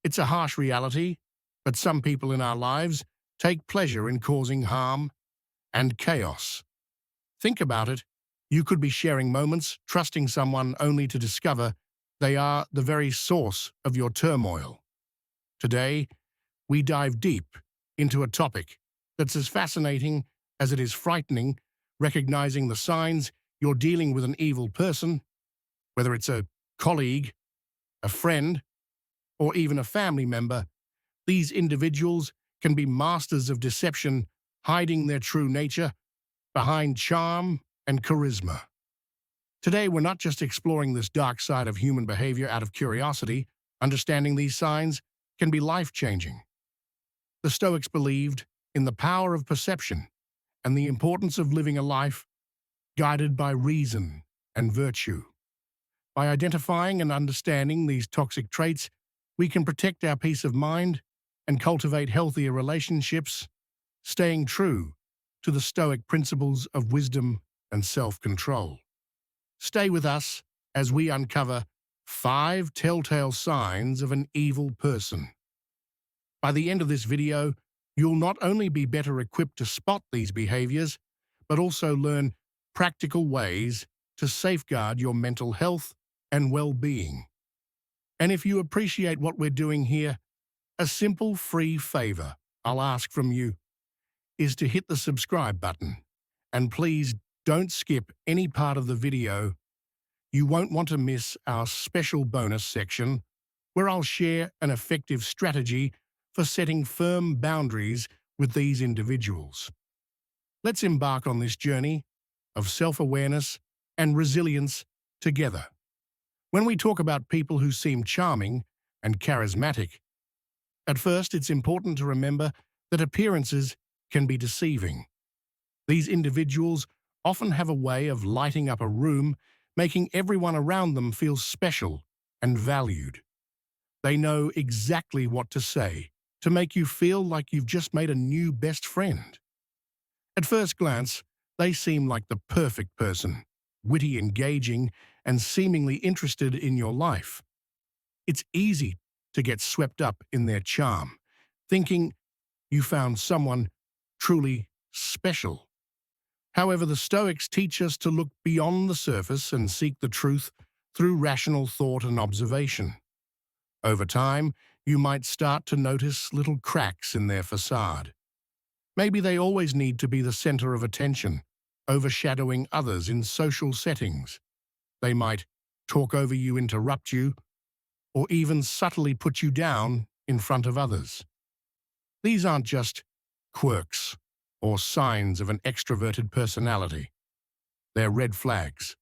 It's a harsh reality, but some people in our lives take pleasure in causing harm and chaos. Think about it. You could be sharing moments, trusting someone only to discover they are the very source of your turmoil. Today, we dive deep into a topic that's as fascinating as it is frightening, recognizing the signs you're dealing with an evil person, whether it's a colleague, a friend, or even a family member. These individuals can be masters of deception, hiding their true nature behind charm and charisma. Today, we're not just exploring this dark side of human behavior out of curiosity. Understanding these signs can be life-changing. The Stoics believed in the power of perception and the importance of living a life guided by reason and virtue. By identifying and understanding these toxic traits, we can protect our peace of mind and cultivate healthier relationships, staying true to the Stoic principles of wisdom and self-control. Stay with us as we uncover 5 telltale signs of an evil person. By the end of this video, you'll not only be better equipped to spot these behaviors, but also learn practical ways to safeguard your mental health and well-being. And if you appreciate what we're doing here, a simple free favor I'll ask from you is to hit the subscribe button. And please don't skip any part of the video. You won't want to miss our special bonus section where I'll share an effective strategy for setting firm boundaries with these individuals. Let's embark on this journey of self-awareness and resilience together. When we talk about people who seem charming and charismatic, at first it's important to remember that appearances can be deceiving. These individuals often have a way of lighting up a room, making everyone around them feel special and valued. They know exactly what to say to make you feel like you've just made a new best friend. At first glance, they seem like the perfect person, witty, engaging, and seemingly interested in your life. It's easy to get swept up in their charm, thinking you found someone truly special. However, the Stoics teach us to look beyond the surface and seek the truth through rational thought and observation. Over time, you might start to notice little cracks in their facade. Maybe they always need to be the center of attention, overshadowing others in social settings. They might talk over you, interrupt you, or even subtly put you down in front of others. These aren't just quirks or signs of an extroverted personality. They're red flags.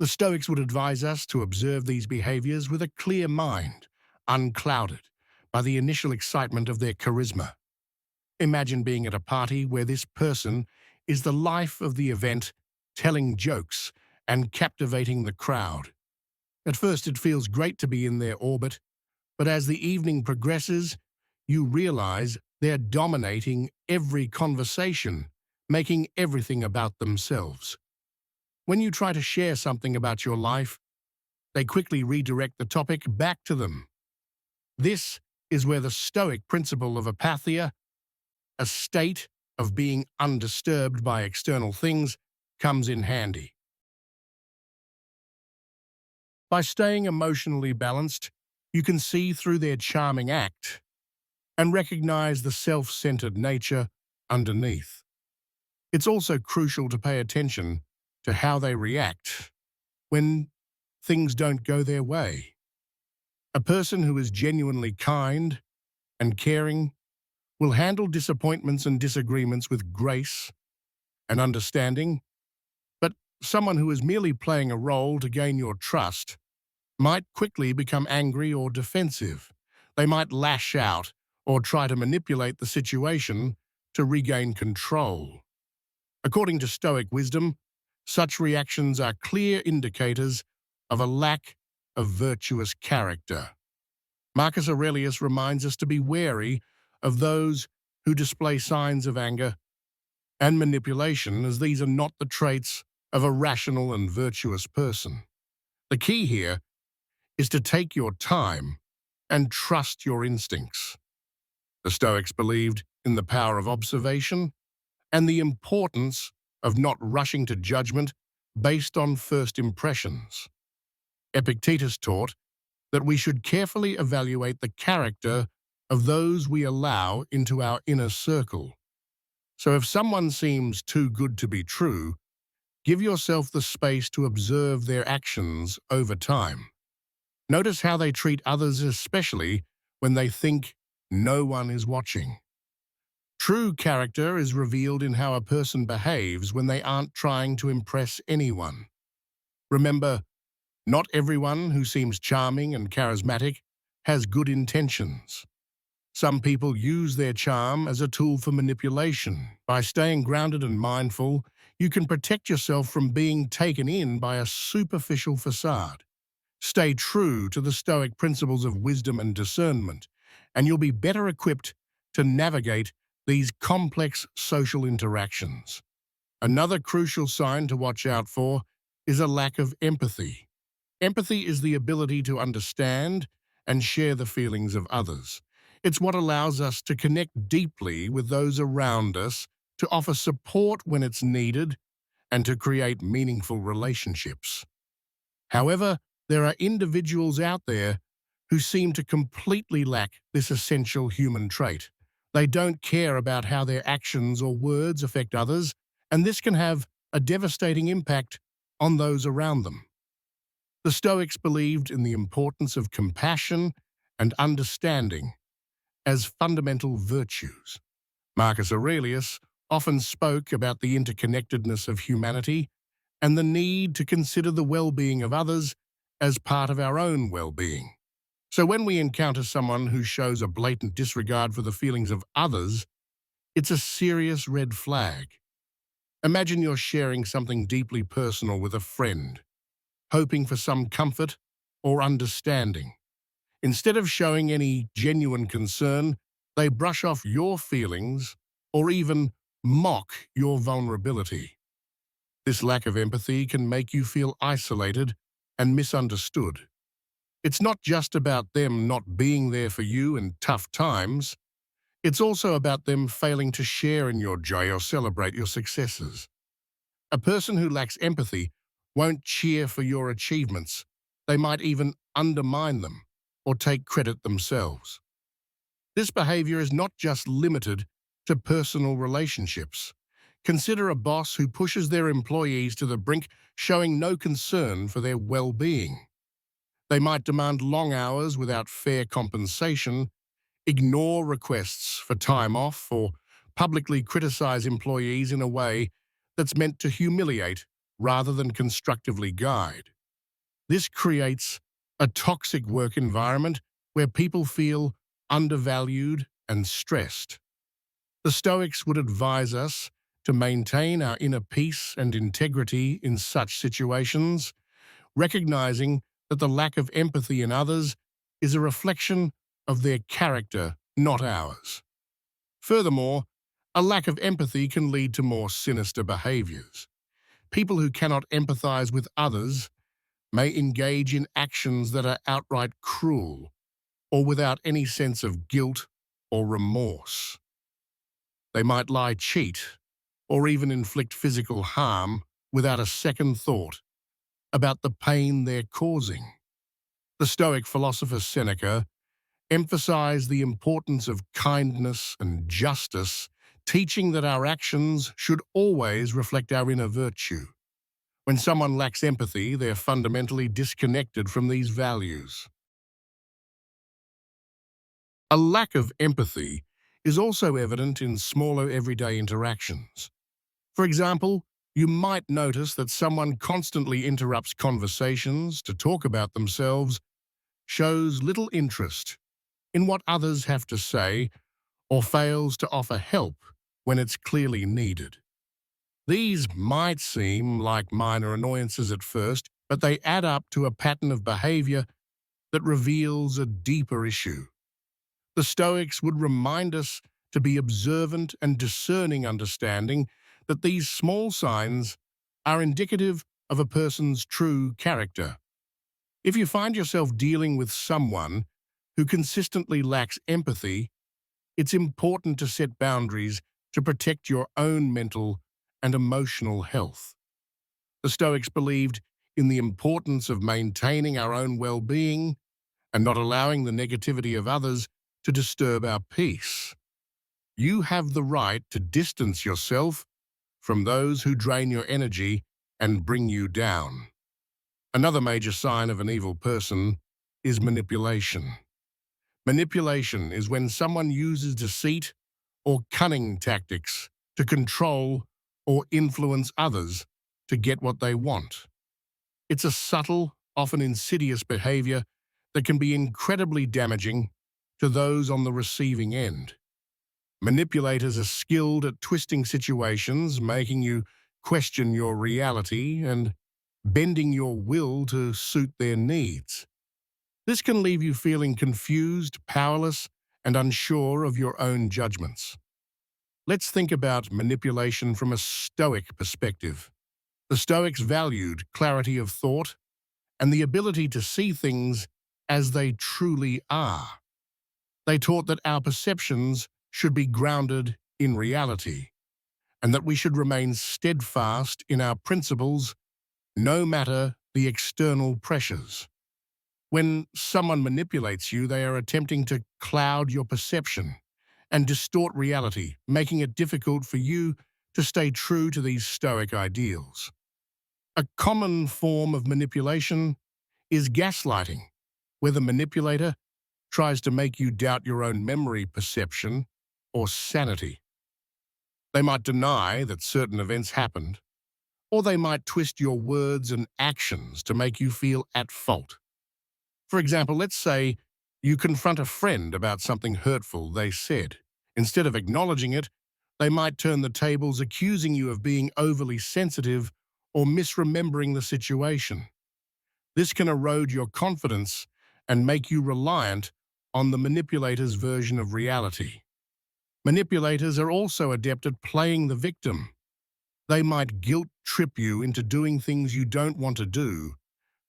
The Stoics would advise us to observe these behaviors with a clear mind, unclouded by the initial excitement of their charisma. Imagine being at a party where this person is the life of the event, telling jokes and captivating the crowd. At first, it feels great to be in their orbit, but as the evening progresses, you realize they're dominating every conversation, making everything about themselves. When you try to share something about your life, they quickly redirect the topic back to them. This is where the Stoic principle of apatheia, a state of being undisturbed by external things, comes in handy. By staying emotionally balanced, you can see through their charming act and recognize the self-centered nature underneath. It's also crucial to pay attention to how they react when things don't go their way. A person who is genuinely kind and caring will handle disappointments and disagreements with grace and understanding, but someone who is merely playing a role to gain your trust might quickly become angry or defensive. They might lash out or try to manipulate the situation to regain control. According to Stoic wisdom, such reactions are clear indicators of a lack of virtuous character. Marcus Aurelius reminds us to be wary of those who display signs of anger and manipulation, as these are not the traits of a rational and virtuous person. The key here is to take your time and trust your instincts. The Stoics believed in the power of observation and the importance of not rushing to judgment based on first impressions. Epictetus taught that we should carefully evaluate the character of those we allow into our inner circle. So if someone seems too good to be true, give yourself the space to observe their actions over time. Notice how they treat others, especially when they think no one is watching. True character is revealed in how a person behaves when they aren't trying to impress anyone. Remember, not everyone who seems charming and charismatic has good intentions. Some people use their charm as a tool for manipulation. By staying grounded and mindful, you can protect yourself from being taken in by a superficial facade. Stay true to the Stoic principles of wisdom and discernment, and you'll be better equipped to navigate these complex social interactions. Another crucial sign to watch out for is a lack of empathy. Empathy is the ability to understand and share the feelings of others. It's what allows us to connect deeply with those around us, to offer support when it's needed, and to create meaningful relationships. However, there are individuals out there who seem to completely lack this essential human trait. They don't care about how their actions or words affect others, and this can have a devastating impact on those around them. The Stoics believed in the importance of compassion and understanding as fundamental virtues. Marcus Aurelius often spoke about the interconnectedness of humanity and the need to consider the well-being of others as part of our own well-being. So when we encounter someone who shows a blatant disregard for the feelings of others, it's a serious red flag. Imagine you're sharing something deeply personal with a friend, hoping for some comfort or understanding. Instead of showing any genuine concern, they brush off your feelings or even mock your vulnerability. This lack of empathy can make you feel isolated and misunderstood. It's not just about them not being there for you in tough times. It's also about them failing to share in your joy or celebrate your successes. A person who lacks empathy won't cheer for your achievements. They might even undermine them or take credit themselves. This behavior is not just limited to personal relationships. Consider a boss who pushes their employees to the brink, showing no concern for their well-being. They might demand long hours without fair compensation, ignore requests for time off, or publicly criticize employees in a way that's meant to humiliate rather than constructively guide. This creates a toxic work environment where people feel undervalued and stressed. The Stoics would advise us to maintain our inner peace and integrity in such situations, recognizing that the lack of empathy in others is a reflection of their character, not ours. Furthermore, a lack of empathy can lead to more sinister behaviors. People who cannot empathize with others may engage in actions that are outright cruel or without any sense of guilt or remorse. They might lie, cheat, or even inflict physical harm without a second thought about the pain they're causing. The Stoic philosopher Seneca emphasized the importance of kindness and justice, teaching that our actions should always reflect our inner virtue. When someone lacks empathy, they're fundamentally disconnected from these values. A lack of empathy is also evident in smaller everyday interactions. For example, you might notice that someone constantly interrupts conversations to talk about themselves, shows little interest in what others have to say, or fails to offer help when it's clearly needed. These might seem like minor annoyances at first, but they add up to a pattern of behavior that reveals a deeper issue. The Stoics would remind us to be observant and discerning, understanding that these small signs are indicative of a person's true character. If you find yourself dealing with someone who consistently lacks empathy, it's important to set boundaries to protect your own mental and emotional health. The Stoics believed in the importance of maintaining our own well-being and not allowing the negativity of others to disturb our peace. You have the right to distance yourself from those who drain your energy and bring you down. Another major sign of an evil person is manipulation. Manipulation is when someone uses deceit or cunning tactics to control or influence others to get what they want. It's a subtle, often insidious behavior that can be incredibly damaging to those on the receiving end. Manipulators are skilled at twisting situations, making you question your reality and bending your will to suit their needs. This can leave you feeling confused, powerless, and unsure of your own judgments. Let's think about manipulation from a Stoic perspective. The Stoics valued clarity of thought and the ability to see things as they truly are. They taught that our perceptions should be grounded in reality, and that we should remain steadfast in our principles no matter the external pressures. When someone manipulates you, they are attempting to cloud your perception and distort reality, making it difficult for you to stay true to these Stoic ideals. A common form of manipulation is gaslighting, where the manipulator tries to make you doubt your own memory, perception, or sanity. They might deny that certain events happened, or they might twist your words and actions to make you feel at fault. For example, let's say you confront a friend about something hurtful they said. Instead of acknowledging it, they might turn the tables, accusing you of being overly sensitive or misremembering the situation. This can erode your confidence and make you reliant on the manipulator's version of reality. Manipulators are also adept at playing the victim. They might guilt-trip you into doing things you don't want to do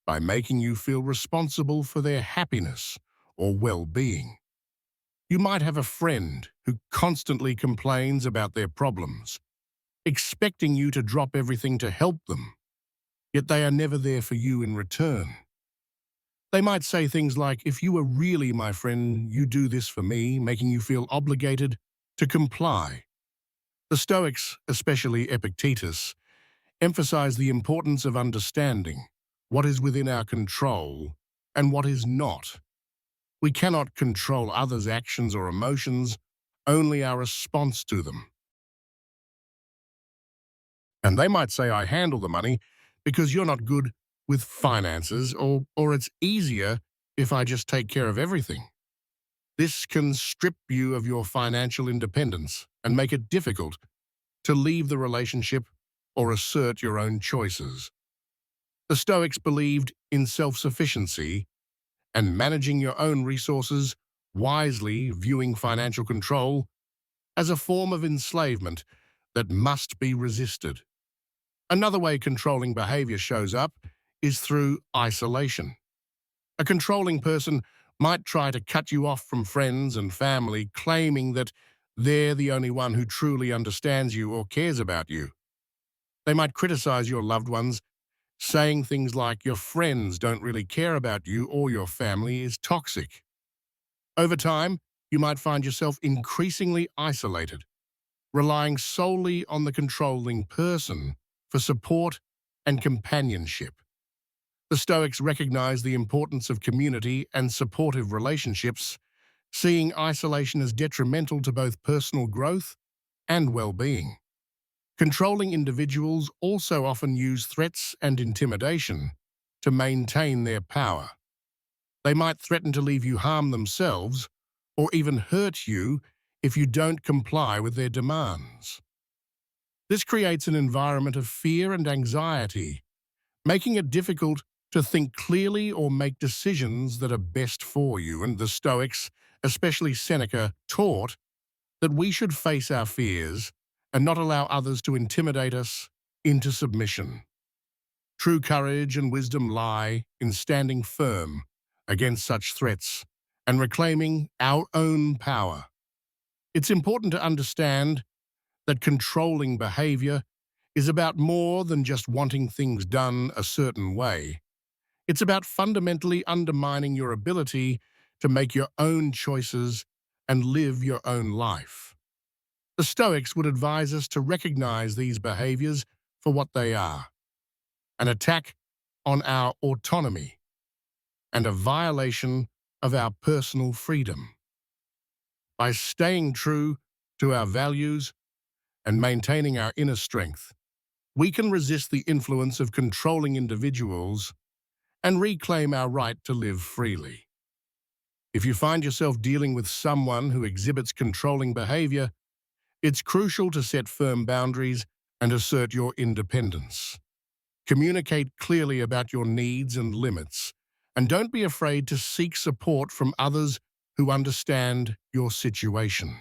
by making you feel responsible for their happiness or well-being. You might have a friend who constantly complains about their problems, expecting you to drop everything to help them, yet they are never there for you in return. They might say things like, "If you were really my friend, you do this for me," making you feel obligated to comply. The Stoics, especially Epictetus, emphasize the importance of understanding what is within our control and what is not. We cannot control others' actions or emotions, only our response to them. And they might say, "I handle the money because you're not good with finances," or "it's easier if I just take care of everything." This can strip you of your financial independence and make it difficult to leave the relationship or assert your own choices. The Stoics believed in self-sufficiency and managing your own resources wisely, viewing financial control as a form of enslavement that must be resisted. Another way controlling behavior shows up is through isolation. A controlling person might try to cut you off from friends and family, claiming that they're the only one who truly understands you or cares about you. They might criticize your loved ones, saying things like your friends don't really care about you or your family is toxic. Over time, you might find yourself increasingly isolated, relying solely on the controlling person for support and companionship. The Stoics recognized the importance of community and supportive relationships, seeing isolation as detrimental to both personal growth and well-being. Controlling individuals also often use threats and intimidation to maintain their power. They might threaten to leave you harm themselves or even hurt you if you don't comply with their demands. This creates an environment of fear and anxiety, making it difficult to think clearly or make decisions that are best for you. And the Stoics, especially Seneca, taught that we should face our fears and not allow others to intimidate us into submission. True courage and wisdom lie in standing firm against such threats and reclaiming our own power. It's important to understand that controlling behavior is about more than just wanting things done a certain way. It's about fundamentally undermining your ability to make your own choices and live your own life. The Stoics would advise us to recognize these behaviors for what they are: an attack on our autonomy and a violation of our personal freedom. By staying true to our values and maintaining our inner strength, we can resist the influence of controlling individuals and reclaim our right to live freely. If you find yourself dealing with someone who exhibits controlling behavior, it's crucial to set firm boundaries and assert your independence. Communicate clearly about your needs and limits, and don't be afraid to seek support from others who understand your situation.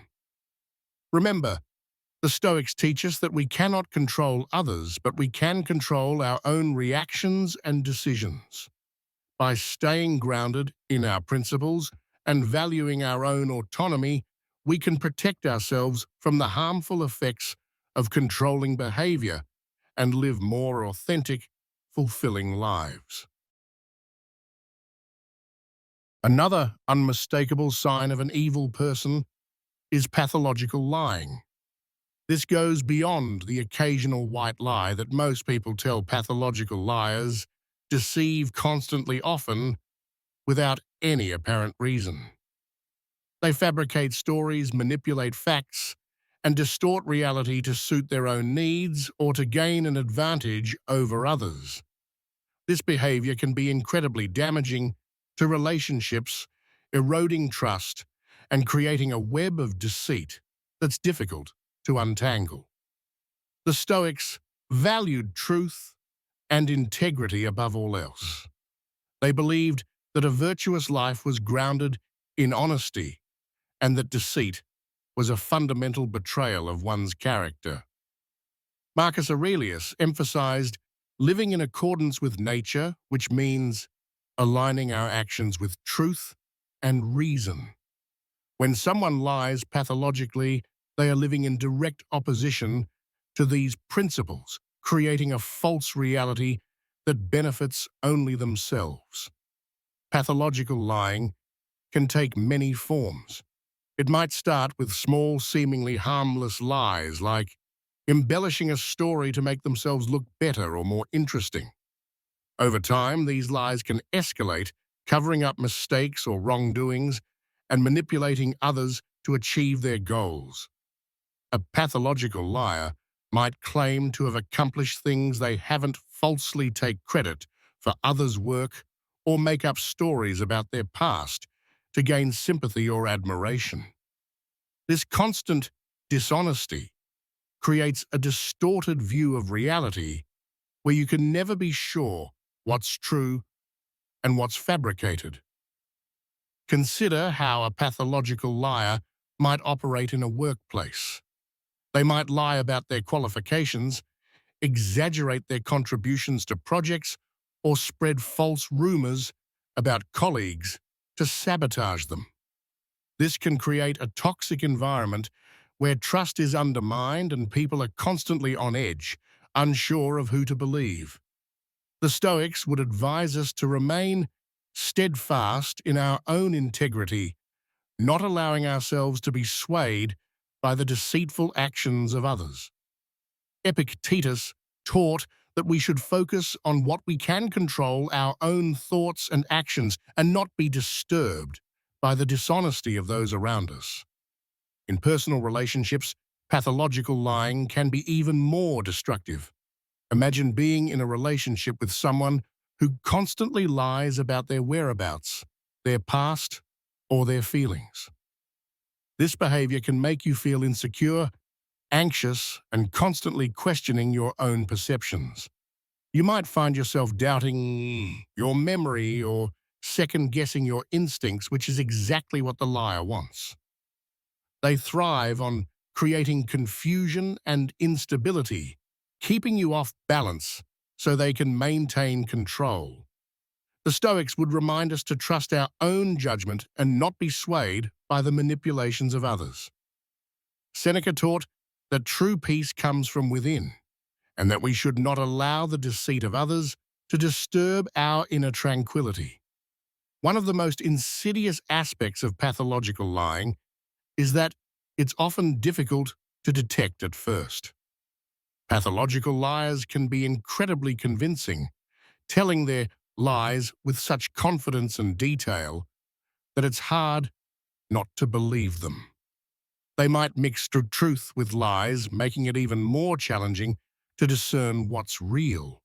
Remember, the Stoics teach us that we cannot control others, but we can control our own reactions and decisions. By staying grounded in our principles and valuing our own autonomy, we can protect ourselves from the harmful effects of controlling behavior and live more authentic, fulfilling lives. Another unmistakable sign of an evil person is pathological lying. This goes beyond the occasional white lie that most people tell. Pathological liars deceive constantly, often without any apparent reason. They fabricate stories, manipulate facts, and distort reality to suit their own needs or to gain an advantage over others. This behavior can be incredibly damaging to relationships, eroding trust, and creating a web of deceit that's difficult to untangle. The Stoics valued truth and integrity above all else. They believed that a virtuous life was grounded in honesty and that deceit was a fundamental betrayal of one's character. Marcus Aurelius emphasized living in accordance with nature, which means aligning our actions with truth and reason. When someone lies pathologically, they are living in direct opposition to these principles, creating a false reality that benefits only themselves. Pathological lying can take many forms. It might start with small, seemingly harmless lies, like embellishing a story to make themselves look better or more interesting. Over time, these lies can escalate, covering up mistakes or wrongdoings and manipulating others to achieve their goals. A pathological liar might claim to have accomplished things they haven't, falsely take credit for others' work, or make up stories about their past to gain sympathy or admiration. This constant dishonesty creates a distorted view of reality where you can never be sure what's true and what's fabricated. Consider how a pathological liar might operate in a workplace. They might lie about their qualifications, exaggerate their contributions to projects, or spread false rumors about colleagues to sabotage them. This can create a toxic environment where trust is undermined and people are constantly on edge, unsure of who to believe. The Stoics would advise us to remain steadfast in our own integrity, not allowing ourselves to be swayed by the deceitful actions of others. Epictetus taught that we should focus on what we can control, our own thoughts and actions, and not be disturbed by the dishonesty of those around us. In personal relationships, pathological lying can be even more destructive. Imagine being in a relationship with someone who constantly lies about their whereabouts, their past, or their feelings. This behavior can make you feel insecure, anxious, and constantly questioning your own perceptions. You might find yourself doubting your memory or second-guessing your instincts, which is exactly what the liar wants. They thrive on creating confusion and instability, keeping you off balance so they can maintain control. The Stoics would remind us to trust our own judgment and not be swayed by the manipulations of others. Seneca taught that true peace comes from within, and that we should not allow the deceit of others to disturb our inner tranquility. One of the most insidious aspects of pathological lying is that it's often difficult to detect at first. Pathological liars can be incredibly convincing, telling their lies with such confidence and detail that it's hard not to believe them. They might mix truth with lies, making it even more challenging to discern what's real.